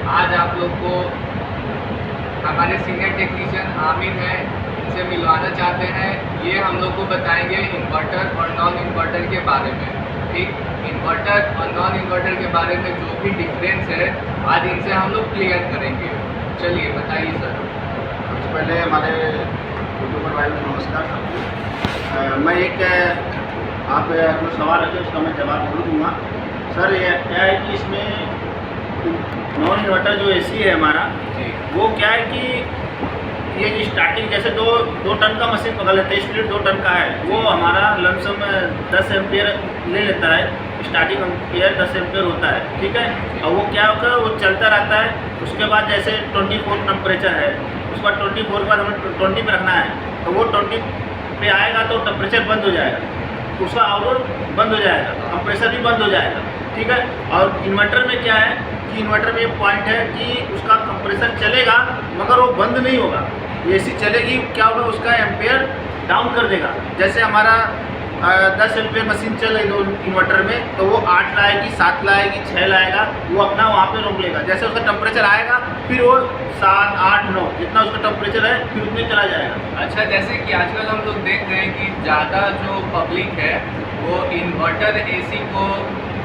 आज आप लोग को हमारे सीनियर टेक्नीशियन आमिर हैं, इनसे मिलवाना चाहते हैं। ये हम लोग को बताएंगे इन्वर्टर और नॉन इन्वर्टर के बारे में। ठीक, इन्वर्टर और नॉन इन्वर्टर के बारे में जो भी डिफरेंस है आज इनसे हम लोग क्लियर करेंगे। चलिए बताइए सर। सबसे पहले हमारे यूट्यूबर भाई को नमस्कार। मैं एक आप जो सवाल रखे उसका मैं जवाब जरूर दूँगा। सर ये क्या है कि इसमें नॉन इन्वर्टर जो एसी है हमारा जी, वो क्या है कि ये स्टार्टिंग जैसे दो टन का मशीन पकड़ लेते हैं, स्प्लिट 2 टन का है, वो हमारा लमसम 10 एम्पियर ले लेता है। स्टार्टिंग एम्पियर 10 एम्पियर होता है, ठीक है। और वो क्या होगा, वो चलता रहता है। उसके बाद जैसे 24 टेम्परेचर है, उसके बाद 24 के बाद हमें 20 पे रखना है, तो वो 20 पे आएगा तो टेम्परेचर बंद हो जाएगा, उसका आउटडोर बंद हो जाएगा, कंप्रेसर भी बंद हो जाएगा, ठीक है। और इन्वर्टर में क्या है कि इन्वर्टर में ये पॉइंट है कि उसका कंप्रेसर चलेगा मगर वो बंद नहीं होगा। एसी चलेगी, क्या होगा, उसका एम्पेयर डाउन कर देगा। जैसे हमारा 10 एम्पेयर मशीन चल रही है इन्वर्टर में, तो वो 8 लाएगी, 7 लाएगी, 6 लाएगा, वो अपना वहाँ पे रोक लेगा। जैसे उसका टेम्परेचर आएगा फिर वो 7, 8, 9 जितना उसका टेम्परेचर है फिर उतने चला जाएगा। अच्छा, जैसे कि आजकल हम लोग देख रहे हैं कि ज़्यादा जो पब्लिक है वो इन्वर्टर एसी को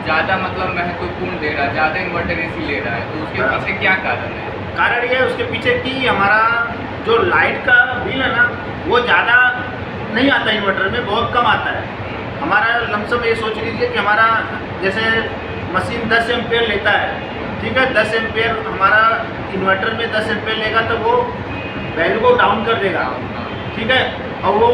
ज़्यादा मतलब महत्वपूर्ण दे रहा है, ज़्यादा इन्वर्टर एसी ले रहा है, तो उसके पीछे क्या कारण है? कारण ये है उसके पीछे कि हमारा जो लाइट का बिल है ना वो ज़्यादा नहीं आता इन्वर्टर में, बहुत कम आता है। हमारा लमसम ये सोच लीजिए कि हमारा जैसे मशीन 10 एम्पेयर लेता है, ठीक है। 10 एम्पेयर हमारा इन्वर्टर में 10 एम्पेयर लेगा तो वो वैल्यू को डाउन कर देगा, ठीक है। और वो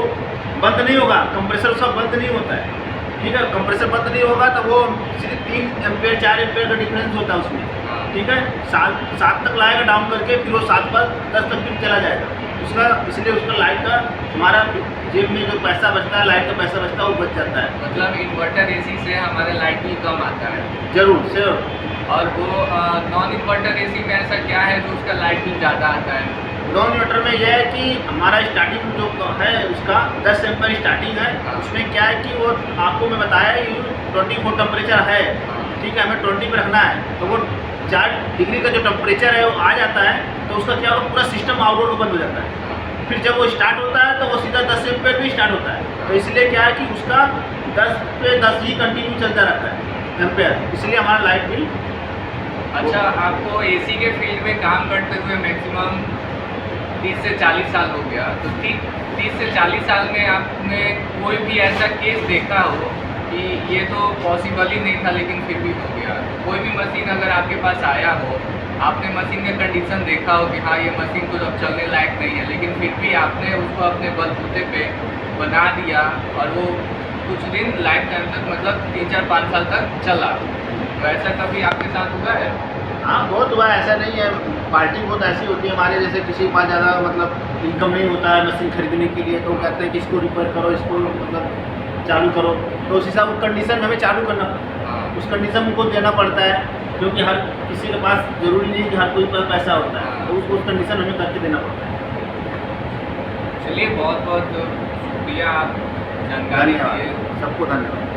बंद नहीं होगा, कंप्रेसर उसका बंद नहीं होता है, ठीक है। कंप्रेसर बंद नहीं होगा तो वो सिर्फ 3 एम्पेयर 4 एम्पेयर का डिफरेंस होता है उसमें, ठीक है। 7 तक लाएगा डाउन करके, फिर वो 7 पर 10 तक फिर चला जाएगा उसका। इसलिए उसका लाइट का हमारा जेब में जो पैसा बचता है, लाइट का पैसा बचता है, वो बच जाता है। मतलब इन्वर्टर एसी से हमारा लाइट बिल कम आता है। जरूर से। और वो नॉन इन्वर्टर एसी में ऐसा क्या है जो उसका लाइट बिल ज़्यादा आता है? नॉन इन्वर्टर में यह है कि हमारा स्टार्टिंग जो है उसका 10 एम्पेयर स्टार्टिंग है। उसमें क्या है कि वो आपको मैं बताया 24 टेम्परेचर है, ठीक है। हमें 20 पे रखना है, तो वो 4 डिग्री का जो टेम्परेचर है वो आ जाता है, तो उसका क्या होगा, पूरा सिस्टम आउटडोर बंद हो जाता है। फिर जब वो स्टार्ट होता है तो वो सीधा 10 एम्पेयर भी स्टार्ट होता है। तो इसलिए क्या है कि उसका 10 पे 10 ही कंटिन्यू चलता रहता है एम्पेयर, इसलिए हमारा लाइट बिल। अच्छा, आपको एसी के फील्ड में काम करते हुए मैक्सिमम 30 से 40 साल हो गया, तो 30 से 40 साल में आपने कोई भी ऐसा केस देखा हो कि ये तो पॉसिबल ही नहीं था लेकिन फिर भी हो गया? कोई भी मशीन अगर आपके पास आया हो, आपने मशीन का कंडीशन देखा हो कि हाँ ये मशीन तो अब चलने लायक नहीं है, लेकिन फिर भी आपने उसको अपने बलबूते पे बना दिया और वो कुछ दिन लाइफ टाइम तक मतलब 3, 4, 5 साल तक चला, तो ऐसा कभी आपके साथ हुआ है? हाँ, बहुत हुआ है, ऐसा नहीं है। पार्टी बहुत ऐसी होती है हमारे जैसे, किसी के पास ज़्यादा मतलब इनकम नहीं होता है मशीन खरीदने के लिए, तो कहते हैं कि इसको रिपेयर करो, इसको मतलब चालू करो, तो उस हिसाब से कंडीशन हमें चालू करना, उस कंडीशन को देना पड़ता है, क्योंकि हर किसी के पास ज़रूरी नहीं कि हर कोई पर पैसा होता है, तो उसको उस कंडीशन हमें करके देना पड़ता है। चलिए, बहुत बहुत शुक्रिया, आप जानकारी दिए। सबको धन्यवाद।